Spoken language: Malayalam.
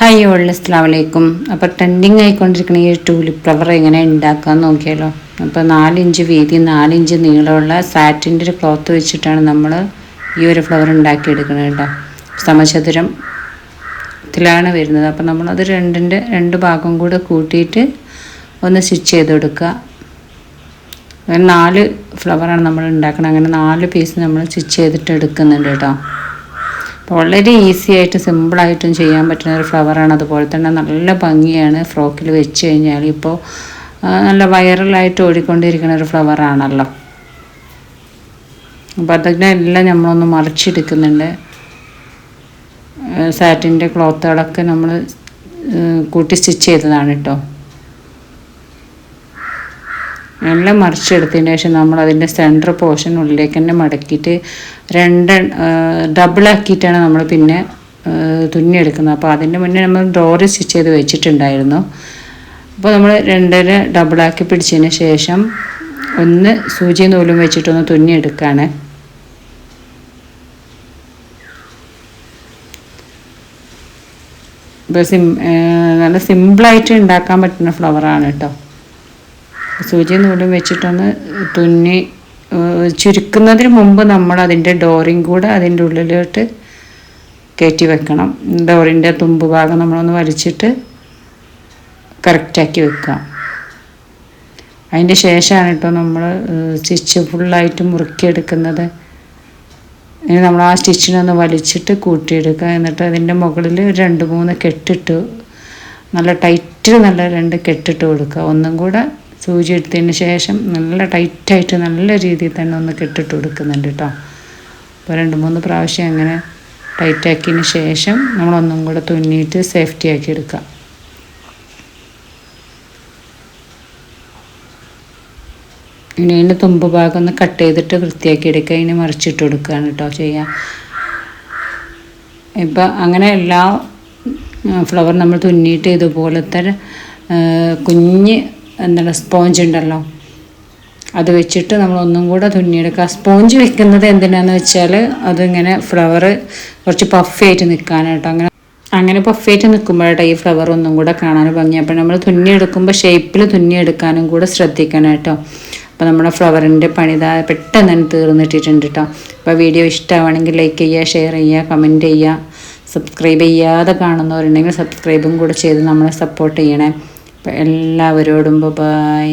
ഹായ് ഓൾ അസ്സലാമു അലൈക്കും. അപ്പോൾ ട്രെൻഡിങ് ആയിക്കൊണ്ടിരിക്കുന്ന ഈ ടൂലിപ്പ് ഫ്ലവർ എങ്ങനെ ഉണ്ടാക്കാമെന്ന് നോക്കിയാലോ. അപ്പോൾ 4 ഇഞ്ച് വീതി 4 ഇഞ്ച് നീളമുള്ള സാറ്റിൻ്റെ ഒരു ക്ലോത്ത് വെച്ചിട്ടാണ് നമ്മൾ ഈ ഒരു ഫ്ലവർ ഉണ്ടാക്കിയെടുക്കുന്നത് കേട്ടോ. സമചതുരത്തിലാണ് വരുന്നത്. അപ്പോൾ നമ്മളത് രണ്ട് ഭാഗം കൂടെ കൂട്ടിയിട്ട് ഒന്ന് സ്റ്റിച്ച് ചെയ്ത് കൊടുക്കുക. അങ്ങനെ 4 ഫ്ലവറാണ് നമ്മൾ ഉണ്ടാക്കുന്നത്. അങ്ങനെ 4 പീസ് നമ്മൾ സ്റ്റിച്ച് ചെയ്തിട്ട് എടുക്കുന്നുണ്ട് കേട്ടോ. അപ്പോൾ വളരെ ഈസി ആയിട്ട് സിമ്പിളായിട്ടും ചെയ്യാൻ പറ്റുന്ന ഒരു ഫ്ലവറാണ്. അതുപോലെ തന്നെ നല്ല ഭംഗിയാണ് ഫ്രോക്കിൽ വെച്ച് കഴിഞ്ഞാൽ. ഇപ്പോൾ നല്ല വൈറലായിട്ട് ഓടിക്കൊണ്ടിരിക്കുന്ന ഒരു ഫ്ലവറാണല്ലോ. അപ്പോൾ അതിനെല്ലാം നമ്മളൊന്ന് മറിച്ചെടുക്കുന്നുണ്ട്. സാറ്റിൻ്റെ ക്ലോത്തുകളൊക്കെ നമ്മൾ കൂട്ടി സ്റ്റിച്ച് ചെയ്തതാണ് കേട്ടോ. എല്ലാം മറിച്ചെടുത്തതിന് ശേഷം നമ്മൾ അതിൻ്റെ സെൻറ്റർ പോർഷൻ ഉള്ളിലേക്ക് തന്നെ മടക്കിയിട്ട് ഡബിളാക്കിയിട്ടാണ് നമ്മൾ പിന്നെ തുന്നിയെടുക്കുന്നത്. അപ്പോൾ അതിൻ്റെ മുന്നേ നമ്മൾ ഡോറി സ്റ്റിച്ച് ചെയ്ത് വെച്ചിട്ടുണ്ടായിരുന്നു. അപ്പോൾ നമ്മൾ 2 ഡബിളാക്കി പിടിച്ചതിന് ശേഷം ഒന്ന് സൂചി നൂലും വെച്ചിട്ടൊന്ന് തുന്നിയെടുക്കുകയാണ്. ഇപ്പോൾ നല്ല സിമ്പിളായിട്ട് ഉണ്ടാക്കാൻ പറ്റുന്ന ഫ്ലവറാണ് കേട്ടോ. സൂചി നൂലും വെച്ചിട്ടൊന്ന് തുന്നി ചുരുക്കുന്നതിന് മുമ്പ് നമ്മൾ അതിൻ്റെ ഡോറിങ് കൂടെ അതിൻ്റെ ഉള്ളിലോട്ട് കയറ്റി വെക്കണം. ഡോറിൻ്റെ തുമ്പ് ഭാഗം നമ്മളൊന്ന് വലിച്ചിട്ട് കറക്റ്റാക്കി വെക്കുക. അതിൻ്റെ ശേഷമാണ് കേട്ടോ നമ്മൾ സ്റ്റിച്ച് ഫുള്ളായിട്ട് മുറുക്കിയെടുക്കുന്നത്. ഇനി നമ്മൾ ആ സ്റ്റിച്ചിനൊന്ന് വലിച്ചിട്ട് കൂട്ടിയെടുക്കുക. എന്നിട്ട് അതിൻ്റെ മുകളിൽ 2-3 കെട്ടിട്ട് നല്ല ടൈറ്റിൽ നല്ല 2 കെട്ടിട്ട് കൊടുക്കുക. ഒന്നും കൂടെ സൂചി എടുത്തതിന് ശേഷം നല്ല ടൈറ്റായിട്ട് നല്ല രീതിയിൽ തന്നെ ഒന്ന് കെട്ടിട്ട് കൊടുക്കുന്നുണ്ട് കേട്ടോ. അപ്പോൾ 2-3 പ്രാവശ്യം അങ്ങനെ ടൈറ്റാക്കിയതിന് ശേഷം നമ്മളൊന്നും കൂടെ തുന്നിയിട്ട് സേഫ്റ്റി ആക്കി എടുക്കാം. ഇനി അതിൻ്റെ തുമ്പ് ഭാഗം ഒന്ന് കട്ട് ചെയ്തിട്ട് വൃത്തിയാക്കി എടുക്കുക. ഇനി മറിച്ചിട്ട് കൊടുക്കുകയാണ് കേട്ടോ ചെയ്യുക. ഇപ്പം അങ്ങനെ എല്ലാ ഫ്ലവർ നമ്മൾ തുന്നിയിട്ട് ഇതുപോലത്തെ കുഞ്ഞ് സ്പോഞ്ച് ഉണ്ടല്ലോ, അത് വെച്ചിട്ട് നമ്മളൊന്നും കൂടെ തുന്നിയെടുക്കുക. സ്പോഞ്ച് വെക്കുന്നത് എന്തിനാന്ന് വെച്ചാൽ അതിങ്ങനെ ഫ്ലവർ കുറച്ച് പഫായിട്ട് നിൽക്കാനായിട്ടോ. അങ്ങനെ പഫായിട്ട് നിൽക്കുമ്പോഴാട്ടോ ഈ ഫ്ലവർ ഒന്നും കൂടെ കാണാൻ ഭംഗി. അപ്പോൾ നമ്മൾ തുന്നിയെടുക്കുമ്പോൾ ഷേപ്പിൽ തുന്നിയെടുക്കാനും കൂടെ ശ്രദ്ധിക്കണം. അപ്പോൾ നമ്മുടെ ഫ്ലവറിൻ്റെ പണി പെട്ടെന്ന് തന്നെ തീർന്നിട്ടിട്ടുണ്ട് കേട്ടോ. അപ്പോൾ വീഡിയോ ഇഷ്ടമാണെങ്കിൽ ലൈക്ക് ചെയ്യുക, ഷെയർ ചെയ്യുക, കമൻറ്റ് ചെയ്യുക. സബ്സ്ക്രൈബ് ചെയ്യാതെ കാണുന്നവരുണ്ടെങ്കിൽ സബ്സ്ക്രൈബും കൂടെ ചെയ്ത് നമ്മളെ സപ്പോർട്ട് ചെയ്യണേ. അപ്പോൾ എല്ലാവരോടും ബൈ.